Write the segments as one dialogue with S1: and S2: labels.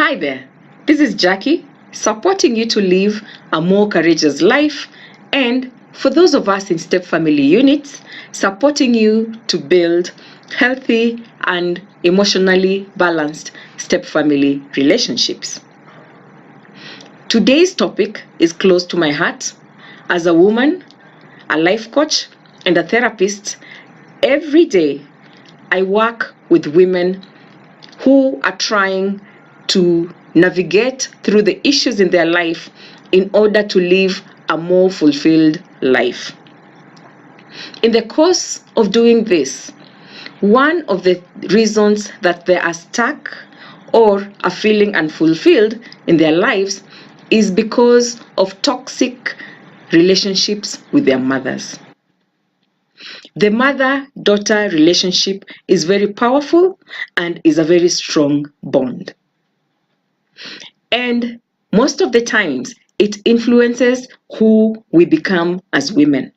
S1: Hi there, this is Jackie, supporting you to live a more courageous life, and for those of us in step family units, supporting you to build healthy and emotionally balanced step family relationships. Today's topic is close to my heart. As a woman, a life coach, and a therapist, every day I work with women who are trying to navigate through the issues in their life in order to live a more fulfilled life. In the course of doing this, one of the reasons that they are stuck or are feeling unfulfilled in their lives is because of toxic relationships with their mothers. The mother-daughter relationship is very powerful and is a very strong bond. And most of the times, it influences who we become as women.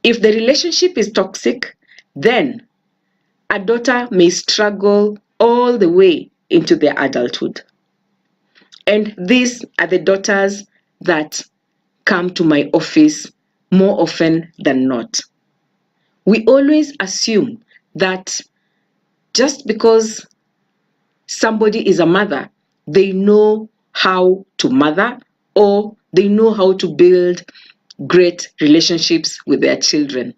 S1: If the relationship is toxic, then a daughter may struggle all the way into their adulthood. And these are the daughters that come to my office more often than not. We always assume that just because somebody is a mother, they know how to mother or they know how to build great relationships with their children.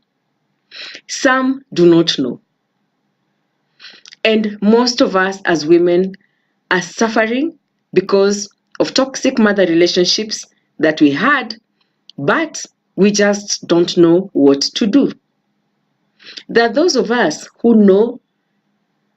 S1: Some do not know. And most of us as women are suffering because of toxic mother relationships that we had, but we just don't know what to do. There are those of us who know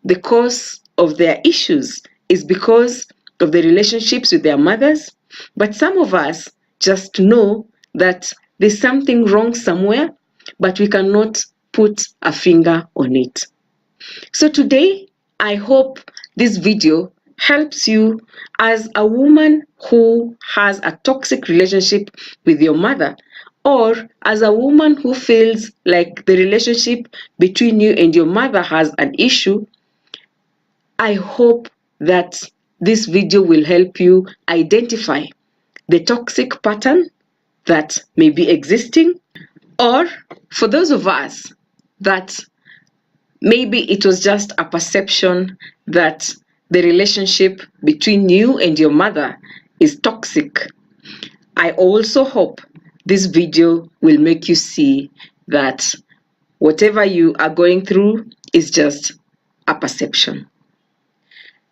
S1: the cause of their issues is because of the relationships with their mothers, but some of us just know that there's something wrong somewhere, but we cannot put a finger on it. So today, I hope this video helps you as a woman who has a toxic relationship with your mother, or as a woman who feels like the relationship between you and your mother has an issue. I hope that this video will help you identify the toxic pattern that may be existing, or for those of us that maybe it was just a perception that the relationship between you and your mother is toxic. I also hope this video will make you see that whatever you are going through is just a perception.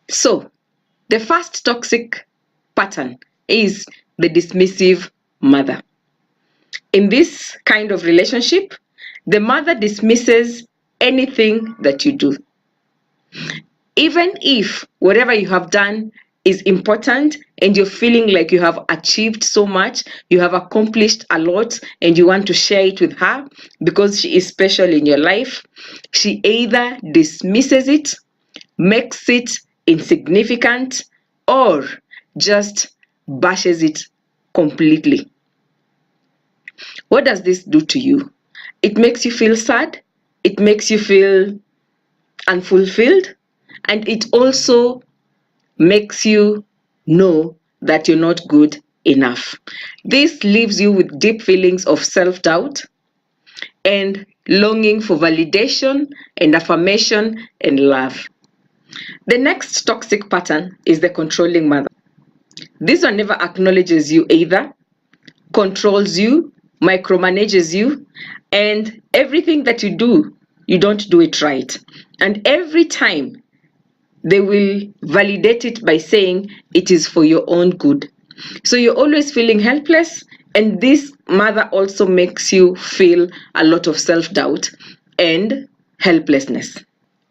S1: So, the first toxic pattern is the dismissive mother. In this kind of relationship, the mother dismisses anything that you do. Even if whatever you have done is important and you're feeling like you have achieved so much, you have accomplished a lot, and you want to share it with her because she is special in your life, she either dismisses it, makes it insignificant, or just bashes it completely. What does this do to you? It makes you feel sad, it makes you feel unfulfilled, and it also makes you know that you're not good enough. This leaves you with deep feelings of self-doubt and longing for validation and affirmation and love. The next toxic pattern is the controlling mother. This one never acknowledges you either, controls you, micromanages you, and everything that you do, you don't do it right. And every time they will validate it by saying it is for your own good. So you're always feeling helpless, and this mother also makes you feel a lot of self-doubt and helplessness.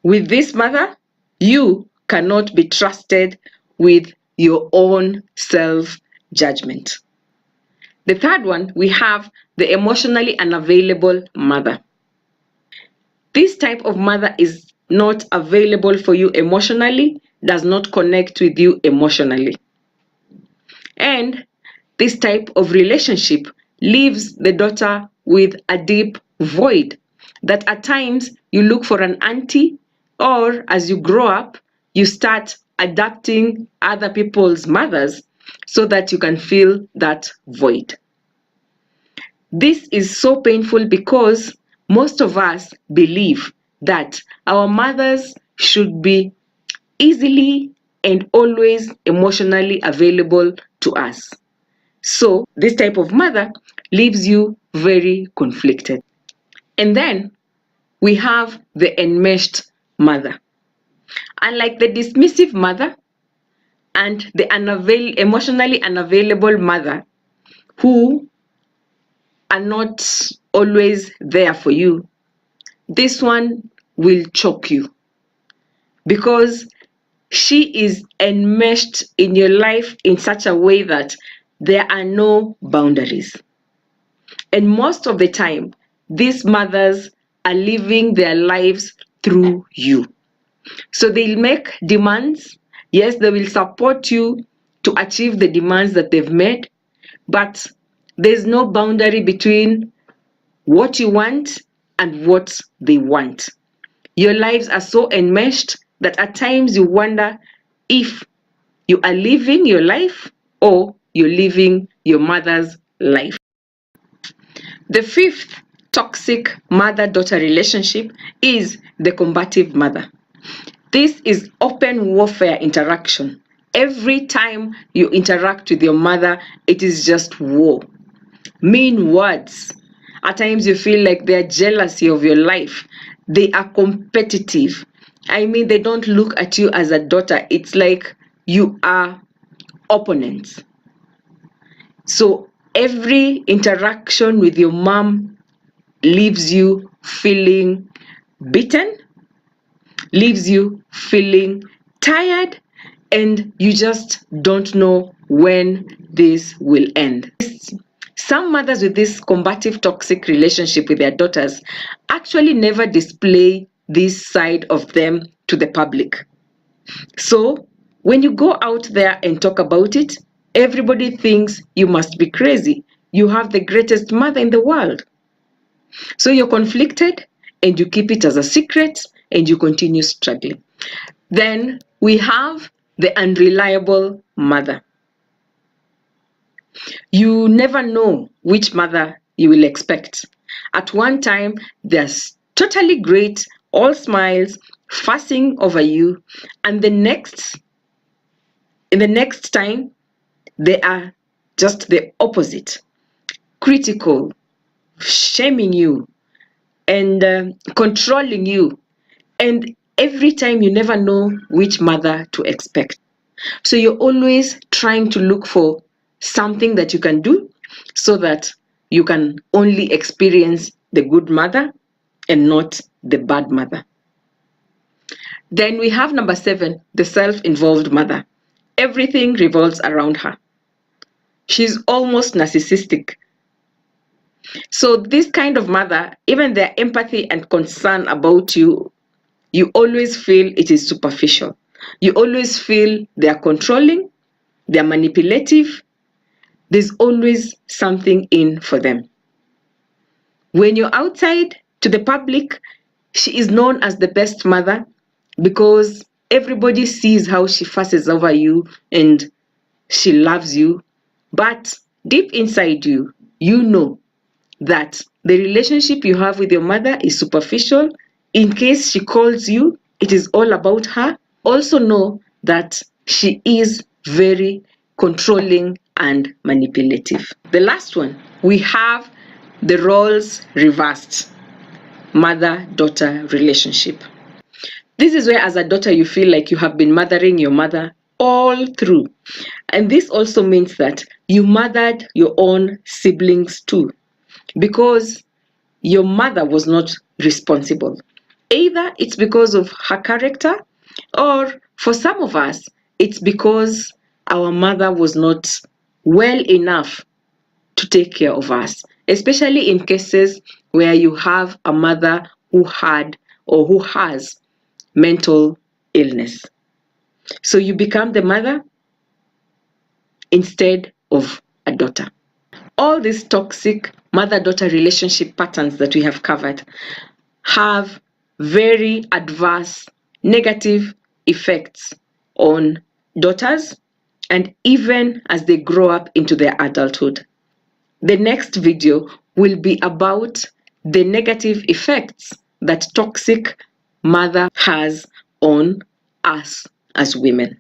S1: With this mother, you cannot be trusted with your own self-judgment. The third one, we have the emotionally unavailable mother. This type of mother is not available for you emotionally, does not connect with you emotionally. And this type of relationship leaves the daughter with a deep void that at times you look for an auntie, or as you grow up, you start adapting other people's mothers so that you can fill that void. This is so painful because most of us believe that our mothers should be easily and always emotionally available to us. So, this type of mother leaves you very conflicted. And then we have the enmeshed mother. Unlike the dismissive mother and the emotionally unavailable mother who are not always there for you, this one will choke you because she is enmeshed in your life in such a way that there are no boundaries. And most of the time, these mothers are living their lives through you. So they'll make demands. Yes, they will support you to achieve the demands that they've made, but there's no boundary between what you want and what they want. Your lives are so enmeshed that at times you wonder if you are living your life or you're living your mother's life. The fifth toxic mother-daughter relationship is the combative mother. This is open warfare interaction. Every time you interact with your mother, it is just war. Mean words. At times you feel like they're jealousy of your life. They are competitive. I mean, they don't look at you as a daughter. It's like you are opponents. So every interaction with your mom leaves you feeling beaten, leaves you feeling tired, and you just don't know when this will end. Some mothers with this combative toxic relationship with their daughters actually never display this side of them to the public. So when you go out there and talk about it, everybody thinks you must be crazy. You have the greatest mother in the world. So you're conflicted and you keep it as a secret and you continue struggling. Then we have the unreliable mother. You never know which mother you will expect. At one time, they're totally great, all smiles, fussing over you, and in the next time, they are just the opposite, critical, shaming you, and controlling you. And every time you never know which mother to expect. So you're always trying to look for something that you can do so that you can only experience the good mother and not the bad mother. Then we have number 7, the self-involved mother. Everything revolves around her. She's almost narcissistic. So this kind of mother, even their empathy and concern about you, you always feel it is superficial. You always feel they are controlling, they are manipulative. There's always something in for them. When you're outside to the public, she is known as the best mother because everybody sees how she fusses over you and she loves you. But deep inside you, you know that the relationship you have with your mother is superficial. In case she calls you, it is all about her. Also know that she is very controlling and manipulative. The last one, we have the roles reversed, mother-daughter relationship. This is where as a daughter you feel like you have been mothering your mother all through. And this also means that you mothered your own siblings too, because your mother was not responsible. Either it's because of her character, or for some of us, it's because our mother was not well enough to take care of us, especially in cases where you have a mother who had or who has mental illness. So you become the mother instead of a daughter. All these toxic mother-daughter relationship patterns that we have covered have very adverse negative effects on daughters, and even as they grow up into their adulthood. The next video will be about the negative effects that toxic mother has on us as women.